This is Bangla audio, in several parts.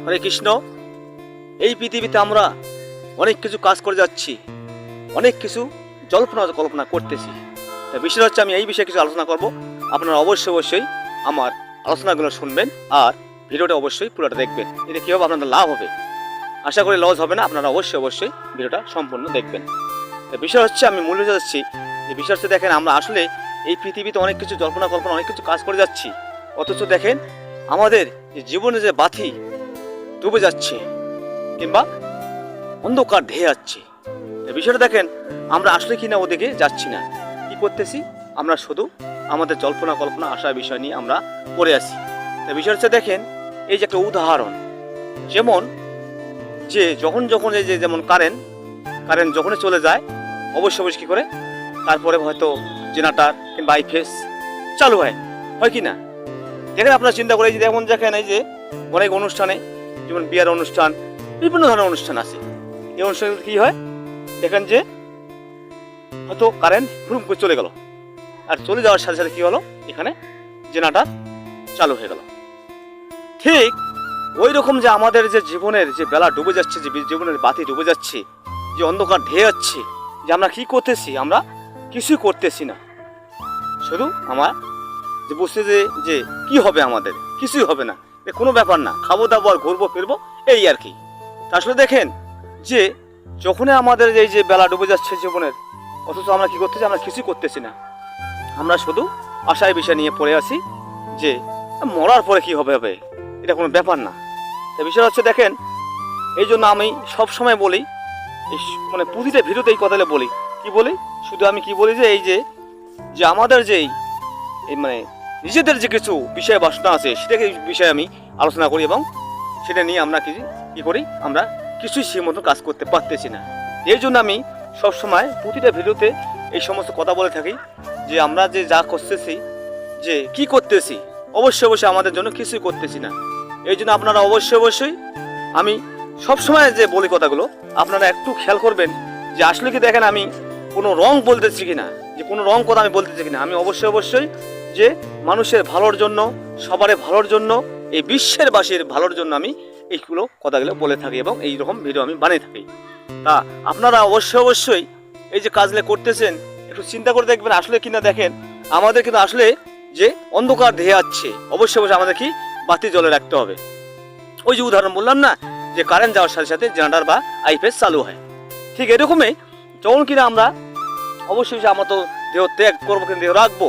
হরে কৃষ্ণ। এই পৃথিবীতে আমরা অনেক কিছু কাজ করে যাচ্ছি, অনেক কিছু জল্পনা কল্পনা করতেছি। তা বিষয় হচ্ছে আমি এই বিষয়ে কিছু আলোচনা করব। আপনারা অবশ্যই আমার আলোচনাগুলো শুনবেন আর ভিডিওটা অবশ্যই পুরোটা দেখবেন। এতে কী হবে, আপনাদের লাভ হবে। আশা করি লস হবে না। আপনারা অবশ্যই ভিডিওটা সম্পূর্ণ দেখবেন। তা বিষয় হচ্ছে আমি মূল বিষয় যাচ্ছি যে বিষয় হচ্ছে দেখেন, আমরা আসলে এই পৃথিবীতে অনেক কিছু জল্পনা কল্পনা অনেক কিছু কাজ করে যাচ্ছি, অথচ দেখেন আমাদের যে জীবনে যে বাতি ডুবে যাচ্ছে কিংবা অন্ধকার ঢেয়ে যাচ্ছে। বিষয়টা দেখেন, আমরা আসলে কিনা ওদিকে যাচ্ছি না। কি করতেছি, আমরা শুধু আমাদের জল্পনা কল্পনা আশার বিষয় নিয়ে আমরা পড়ে আছি। বিষয় হচ্ছে দেখেন, এই যে একটা উদাহরণ, যেমন যে যখন এই যে যেমন কারেন্ট যখনই চলে যায় অবশ্যই কী করে, তারপরে হয়তো জেনারেটর কিংবা আইফেস চালু হয় কি না। দেখেন আপনারা চিন্তা করে, এই যে যেমন দেখেন এই যে অনেক অনুষ্ঠানে, যেমন বিয়ের অনুষ্ঠান, বিভিন্ন ধরনের অনুষ্ঠান আছে। এই অনুষ্ঠানে কী হয় দেখেন যে হয়তো কারেন্ট হুম করে চলে গেল, আর চলে যাওয়ার সাথে সাথে কী হলো, এখানে জেনারেটর চালু হয়ে গেল। ঠিক ওই রকম যে আমাদের যে জীবনের যে বেলা ডুবে যাচ্ছে, যে জীবনের বাতি ডুবে যাচ্ছে, যে অন্ধকার ঢেয়ে যাচ্ছে, যে আমরা কি করতেছি, আমরা কিছুই করতেছি না। শুধু আমার যে বুঝতে যে কি হবে, আমাদের কিছুই হবে না, কোনো ব্যাপার না, খাবো দাবো আর ঘুরবো ফিরবো, এই আর কি। আসলে দেখেন যে যখনই আমাদের এই যে বেলা ডুবে যাচ্ছে জীবনের, অথচ আমরা কি করতেছি, আমরা কিছুই করতেছি না। আমরা শুধু আশায় বিষয় নিয়ে পড়ে আছি যে মরার পরে কি হবে, এটা কোনো ব্যাপার না। তো বিষয় হচ্ছে দেখেন, এই জন্য আমি সব সময় বলি, মানে প্রতিটা ভিডিওতে এই কথাটা বলি, কি বলি, শুধু আমি কি বলি যে এই যে আমাদের যেই মানে নিজেদের যে কিছু বিষয় বাসনা আছে, সেটাকে বিষয়ে আমি আলোচনা করি এবং সেটা নিয়ে আমরা কি করি, আমরা কিছুই সেই মতো কাজ করতে পারতেছি না। এই জন্য আমি সবসময় প্রতিটা ভিডিওতে এই সমস্ত কথা বলে থাকি যে আমরা যে যা করতেছি, যে কি করতেছি, অবশ্যই আমাদের জন্য কিছুই করতেছি না। এই জন্য আপনারা অবশ্যই আমি সবসময় যে বলি কথাগুলো আপনারা একটু খেয়াল করবেন, যে আসলে কি দেখেন আমি কোনো রং বলতেছি কিনা, যে কোনো রং কথা আমি বলতেছি কিনা। আমি অবশ্যই যে মানুষের ভালোর জন্য, সবারই ভালোর জন্য, এই বিশ্বের বাসীর ভালোর জন্য আমি এইগুলো কথাগুলো বলে থাকি এবং এই রকম ভিডিও আমি বানিয়ে থাকি। তা আপনারা অবশ্যই এই যে কাজগুলো করতেছেন একটু চিন্তা করে দেখবেন আসলে কিনা। দেখেন আমাদের কিন্তু আসলে যে অন্ধকার ঢেয়ে যাচ্ছে, অবশ্যই আমাদের কি বাতি জ্বলে রাখতে হবে। ওই যে উদাহরণ বললাম না, যে কারেন্ট যাওয়ার সাথে সাথে জেনারেটর বা আইফেস চালু হয়, ঠিক এরকমই যখন কিনা আমরা অবশ্যই আমরা তো দেহ ত্যাগ করবো, কিন্তু দেহ রাখবো,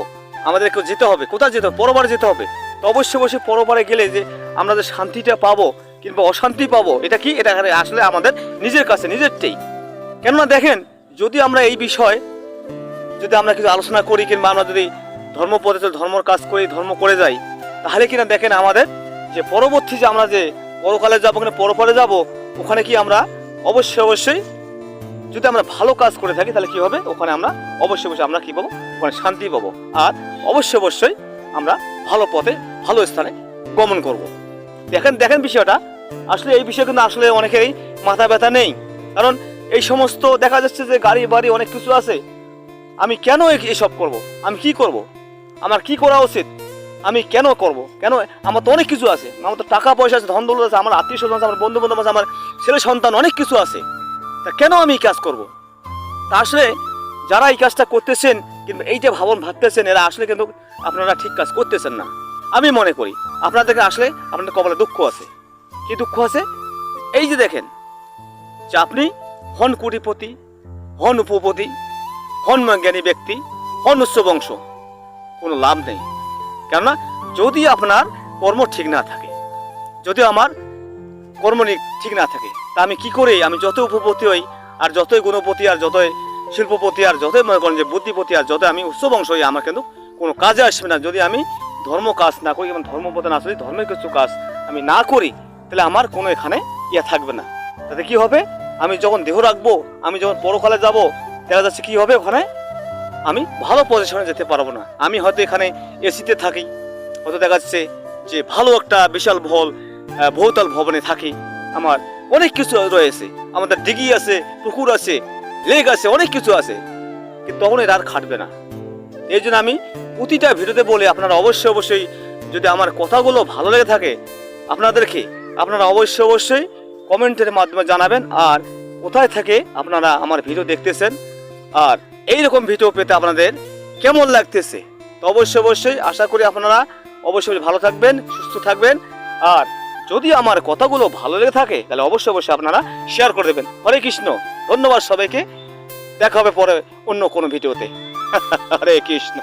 আমাদেরকে যেতে হবে। কোথায় যেতে হবে, পরবারে যেতে হবে। তো অবশ্যই পরবারে গেলে যে আমরা যে শান্তিটা পাবো কিংবা অশান্তি পাবো, এটা কি, এটা আসলে আমাদের নিজের কাছে, নিজেরটাই। কেননা দেখেন, যদি আমরা এই বিষয় যদি আমরা কিছু আলোচনা করি কিংবা আমরা যদি ধর্মপথে ধর্মর কাজ করি, ধর্ম করে যাই, তাহলে কিনা দেখেন আমাদের যে পরবর্তী যে আমরা যে পরকালে যাবো কিনা পরপারে যাবো, ওখানে কি আমরা অবশ্যই যদি আমরা ভালো কাজ করে থাকি, তাহলে কি হবে, ওখানে আমরা অবশ্যই আমরা কি পাবো, ওখানে শান্তি পাবো। আর অবশ্যই আমরা ভালো পথে ভালো স্থানে গমন করব। দেখেন বিষয়টা আসলে এই বিষয়ে কিন্তু আসলে অনেকেরই মাথা ব্যথা নেই। কারণ এই সমস্ত দেখা যাচ্ছে যে গাড়ি বাড়ি অনেক কিছু আছে, আমি কেন এইসব করব, আমি কি করব, আমার কি করা উচিত, আমি কেন করব, কেন, আমার তো অনেক কিছু আছে, আমার তো টাকা পয়সা আছে, ধন দৌলত আছে, আমার আত্মীয় স্বজন আছে, আমার বন্ধু বান্ধব আছে, আমার ছেলে সন্তান, অনেক কিছু আছে, তা কেন আমি এই কাজ করব। তা আসলে যারা এই কাজটা করতেছেন কিন্তু এইটা ভাবতেছেন, এরা আসলে কিন্তু আপনারা ঠিক কাজ করতেছেন না। আমি মনে করি আপনাদেরকে আসলে আপনাদের কপালে দুঃখ আছে। কি দুঃখ আছে, এই যে দেখেন যে আপনি হন কোটিপতি, হন উপপতি, হন জ্ঞানী ব্যক্তি, হন উচ্চ বংশ, কোনো লাভ নেই। কেননা যদি আপনার কর্ম ঠিক না থাকে, যদি আমার কর্ম ঠিক না থাকে, তা আমি কি করে, আমি যতই উপপতি হই আর যতই গুণপতি আর যতই শিল্পপতি আর যতই মনে করেন যে বুদ্ধিপতি আর যতই আমি উচ্চ বংশ হই, আমার কিন্তু কোনো কাজে আসবে না যদি আমি ধর্ম কাজ না করি এবং ধর্মপথে না চলি, ধর্মের কিছু কাজ আমি না করি, তাহলে আমার কোনো এখানে থাকবে না। তাতে কি হবে, আমি যখন দেহ রাখবো, আমি যখন পরকালে যাব, দেখা যাচ্ছে কি হবে, ওখানে আমি ভালো পজিশনে যেতে পারবো না। আমি হয়তো এখানে এসিতে থাকি, হয়তো দেখা যাচ্ছে যে ভালো একটা বিশাল বহুতল ভবনে থাকি, আমার অনেক কিছু রয়েছে, আমাদের দিঘি আছে, পুকুর আছে, লেক আছে, অনেক কিছু আছে, কিন্তু তখন এরা আর খাটবে না। এই জন্য আমি প্রতিটা ভিডিওতে বলে আপনারা অবশ্যই যদি আমার কথাগুলো ভালো লেগে থাকে আপনাদেরকে, আপনারা অবশ্যই কমেন্টের মাধ্যমে জানাবেন। আর কোথায় থেকে আপনারা আমার ভিডিও দেখতেছেন আর এই রকম ভিডিও পেতে আপনাদের কেমন লাগতেছে, তো অবশ্যই আশা করি আপনারা অবশ্যই ভালো থাকবেন, সুস্থ থাকবেন। আর যদি আমার কথাগুলো ভালো লেগে থাকে তাহলে অবশ্যই আপনারা শেয়ার করে দেবেন। হরে কৃষ্ণ, ধন্যবাদ সবাইকে। দেখা হবে পরে অন্য কোনো ভিডিওতে। হরে কৃষ্ণ।